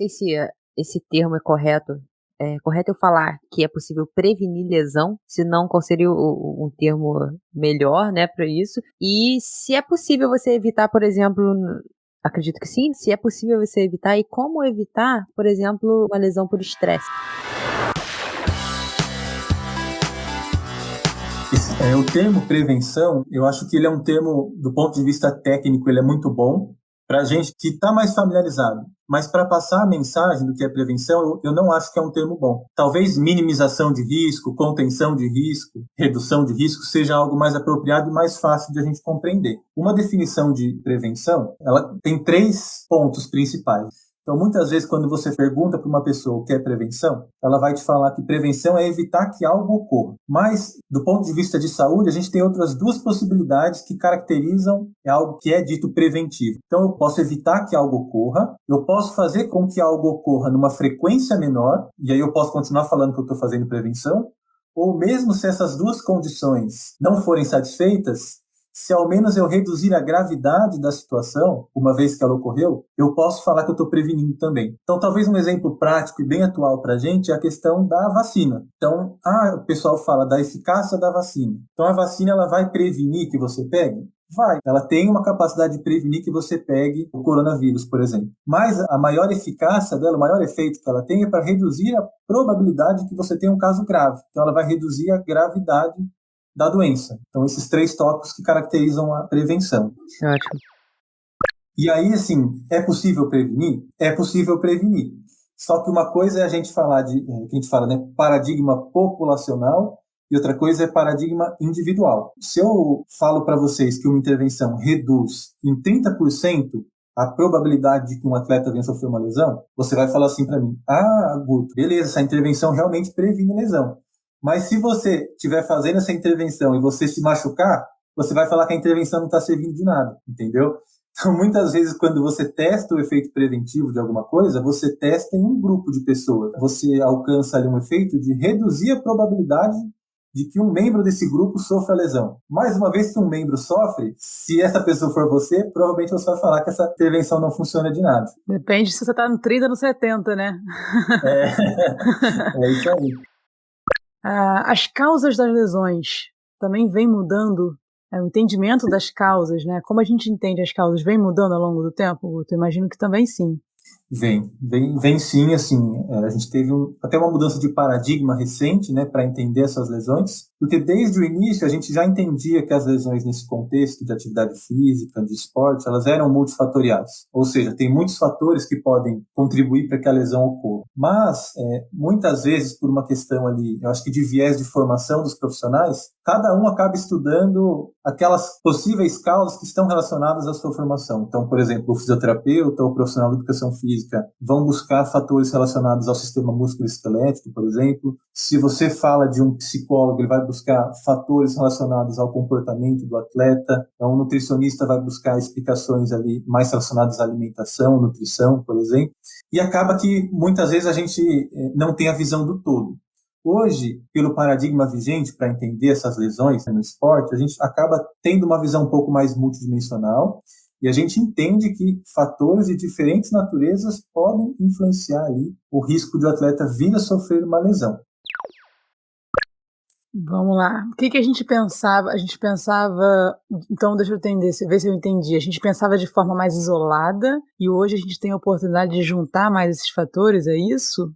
sei se esse termo é correto. É correto eu falar que é possível prevenir lesão? Se não, qual seria um termo melhor, né, para isso? E se é possível você evitar, por exemplo, acredito que sim, se é possível você evitar e como evitar, por exemplo, uma lesão por estresse? O termo prevenção, eu acho que ele é um termo, do ponto de vista técnico, ele é muito bom para a gente que está mais familiarizado. Mas para passar a mensagem do que é prevenção, eu não acho que é um termo bom. Talvez minimização de risco, contenção de risco, redução de risco seja algo mais apropriado e mais fácil de a gente compreender. Uma definição de prevenção, ela tem 3 pontos principais. Então, muitas vezes, quando você pergunta para uma pessoa o que é prevenção, ela vai te falar que prevenção é evitar que algo ocorra. Mas, do ponto de vista de saúde, a gente tem outras 2 possibilidades que caracterizam algo que é dito preventivo. Então, eu posso evitar que algo ocorra, eu posso fazer com que algo ocorra numa frequência menor, e aí eu posso continuar falando que eu estou fazendo prevenção, ou mesmo se essas 2 condições não forem satisfeitas, se ao menos eu reduzir a gravidade da situação, uma vez que ela ocorreu, eu posso falar que eu estou prevenindo também. Então, talvez um exemplo prático e bem atual para a gente é a questão da vacina. Então, o pessoal fala da eficácia da vacina. Então, a vacina ela vai prevenir que você pegue? Vai. Ela tem uma capacidade de prevenir que você pegue o coronavírus, por exemplo. Mas a maior eficácia dela, o maior efeito que ela tem é para reduzir a probabilidade que você tenha um caso grave. Então, ela vai reduzir a gravidade da doença. Então, esses 3 tópicos que caracterizam a prevenção. Ótimo. E aí, assim, é possível prevenir? É possível prevenir. Só que uma coisa é a gente falar que a gente fala, né, paradigma populacional e outra coisa é paradigma individual. Se eu falo para vocês que uma intervenção reduz em 30% a probabilidade de que um atleta venha sofrer uma lesão, você vai falar assim para mim: Guto, beleza, essa intervenção realmente previne lesão. Mas se você estiver fazendo essa intervenção e você se machucar, você vai falar que a intervenção não está servindo de nada, entendeu? Então, muitas vezes, quando você testa o efeito preventivo de alguma coisa, você testa em um grupo de pessoas. Você alcança ali um efeito de reduzir a probabilidade de que um membro desse grupo sofra lesão. Mais uma vez que um membro sofre, se essa pessoa for você, provavelmente você vai falar que essa intervenção não funciona de nada. Depende se você está no 30 ou no 70, né? É isso aí. As causas das lesões também vêm mudando? O entendimento das causas, né? Como a gente entende as causas, vem mudando ao longo do tempo? Eu imagino que também sim. Vem sim, assim, a gente teve até uma mudança de paradigma recente, né, para entender essas lesões, porque desde o início a gente já entendia que as lesões nesse contexto de atividade física, de esporte, elas eram multifatoriais, ou seja, tem muitos fatores que podem contribuir para que a lesão ocorra, mas muitas vezes por uma questão ali, eu acho que de viés de formação dos profissionais, cada um acaba estudando aquelas possíveis causas que estão relacionadas à sua formação. Então, por exemplo, o fisioterapeuta ou o profissional de educação física vão buscar fatores relacionados ao sistema músculo-esquelético, por exemplo. Se você fala de um psicólogo, ele vai buscar fatores relacionados ao comportamento do atleta. Então, um nutricionista vai buscar explicações ali mais relacionadas à alimentação, nutrição, por exemplo. E acaba que muitas vezes a gente não tem a visão do todo. Hoje, pelo paradigma vigente para entender essas lesões no esporte, a gente acaba tendo uma visão um pouco mais multidimensional e a gente entende que fatores de diferentes naturezas podem influenciar ali o risco de o atleta vir a sofrer uma lesão. Vamos lá. O que a gente pensava? A gente pensava, então deixa eu entender, ver se eu entendi. A gente pensava de forma mais isolada e hoje a gente tem a oportunidade de juntar mais esses fatores, é isso?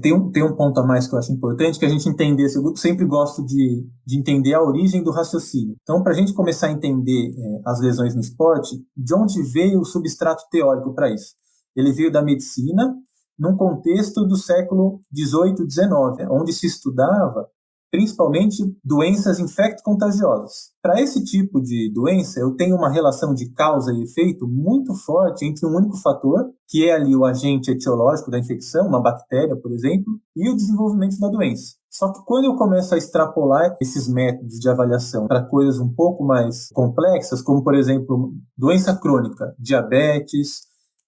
Tem um ponto a mais que eu acho importante, que a gente entender, eu sempre gosto de entender a origem do raciocínio. Então, para a gente começar a entender as lesões no esporte, de onde veio o substrato teórico para isso? Ele veio da medicina, num contexto do século XVIII, XIX, onde se estudava principalmente doenças infecto-contagiosas. Para esse tipo de doença, eu tenho uma relação de causa e efeito muito forte entre um único fator, que é ali o agente etiológico da infecção, uma bactéria, por exemplo, e o desenvolvimento da doença. Só que quando eu começo a extrapolar esses métodos de avaliação para coisas um pouco mais complexas, como, por exemplo, doença crônica, diabetes,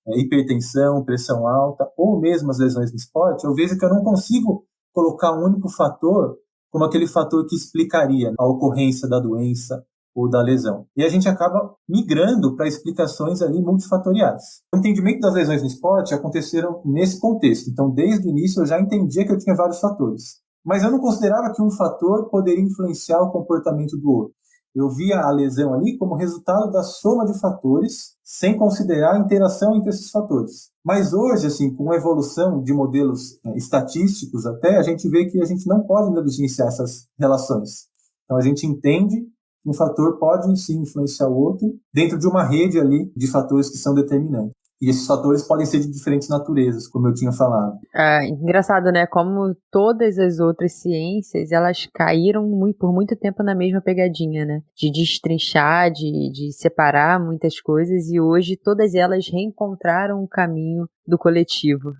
hipertensão, pressão alta, ou mesmo as lesões no esporte, eu vejo que eu não consigo colocar um único fator como aquele fator que explicaria a ocorrência da doença ou da lesão. E a gente acaba migrando para explicações ali multifatoriais. O entendimento das lesões no esporte aconteceram nesse contexto. Então, desde o início, eu já entendia que eu tinha vários fatores. Mas eu não considerava que um fator poderia influenciar o comportamento do outro. Eu via a lesão ali como resultado da soma de fatores, sem considerar a interação entre esses fatores. Mas hoje, assim, com a evolução de modelos estatísticos até, a gente vê que a gente não pode negligenciar essas relações. Então, a gente entende que um fator pode, sim, influenciar o outro dentro de uma rede ali de fatores que são determinantes. E esses fatores podem ser de diferentes naturezas, como eu tinha falado. Engraçado, né? Como todas as outras ciências, elas caíram por muito tempo na mesma pegadinha, né? De destrinchar, de separar muitas coisas, e hoje todas elas reencontraram o caminho do coletivo.